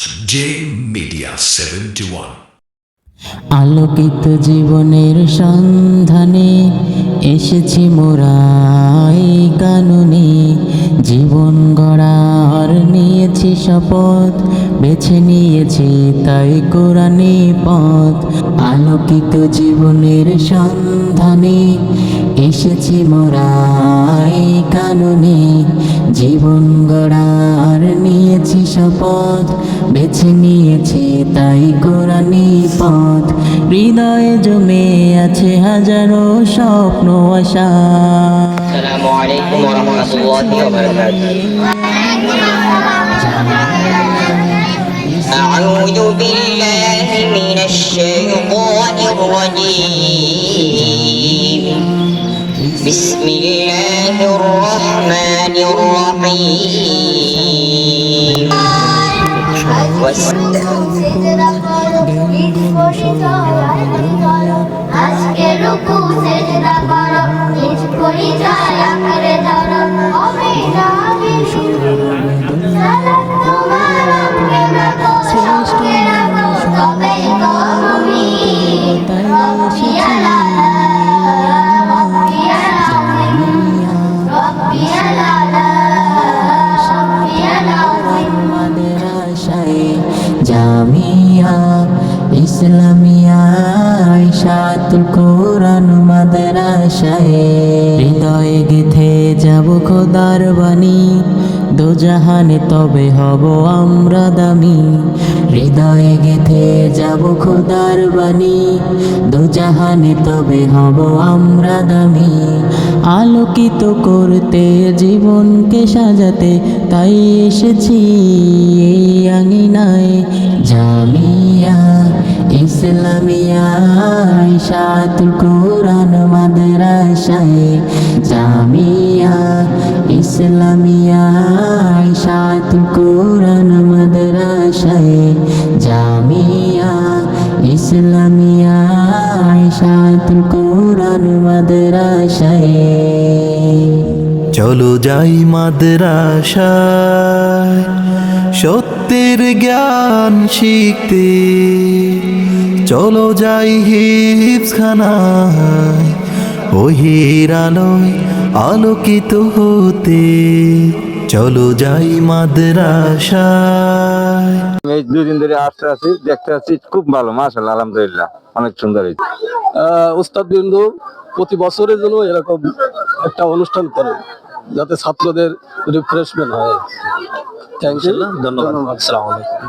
J Media 71 আলোকিত জীবনের সন্ধানে এসেছি মোরা এই কাননে, জীবন গড়ার নিয়েছি শপথ, বেছে নিয়েছি তাই কোরআনী পথ। আলোকিত জীবনের সন্ধানে এসেছি মোরা এই কাননে, জীবন গড়ার নিয়েছি শপথ, বেছে নিয়েছি তাই কোরআনী পথ। হৃদয়ে জমে আছে হাজারো স্বপ্ন আশা। আসসালামু আলাইকুম ওয়া রাহমাতুল্লাহি ওয়া বারাকাতুহু। আউযু বিল্লাহি মিনাশ শাইতানির রাজীম। বিসমিল্লাহির রাহমানির রাহিম। আজকে রুকু সেজদা করো, নিজ পরিচয় আঁকড়ে ধরো, হবে না শুরু সালাত তোমার অঙ্গে রাখো, সঙ্গে রাখো, তবেই তো মুমিন। রব্বি আলা রব্বি আলা রব্বি আলা রব্বি আলা মাদ্রাসায়ে জামিয়া ইসলামিয়া ইশাতুল কোরআন মাদ্রাসায়ে। হৃদয়ে গেথে যাব খোদার বাণী, দোজাহানে তবে হব আমরা দামি। হৃদয়ে গেথে যাব খোদার বাণী, দোজাহানে তবে হব আমরা দামি। আলোকিত করতে জীবনকে সাজাতে তাই এসেছি এই আঙিনায়। জামিয়া ইসলামিয়া ইশাতুল কোরআন মাদ্রাসায়ে, জামিয়া ইসলামিয়া ইশাতুল কোরআন মাদ্রাসায়ে, জামিয়া ইসলামিয়া ইশাতুল কোরআন মাদ্রাসায়ে। চলো যাই মাদ্রাসায় সত্যের জ্ঞান শিখতে, চলো যাই হিফজখানায় ওহির আলোয় আলোকিত হতে, চলো যাই মাদ্রাসায়। এই দুদিন ধরে আছি দেখতে আছি, খুব ভালো, মাশাআল্লাহ, আলহামদুলিল্লাহ, অনেক সুন্দর হয়েছে। উস্তাদ বিন্দু প্রতি বছরের জন্য এরকম একটা অনুষ্ঠান করে যাতে ছাত্রদের রিফ্রেশমেন্ট হয়। থ্যাংক ইউ, ধন্যবাদ। আসসালামু আলাইকুম।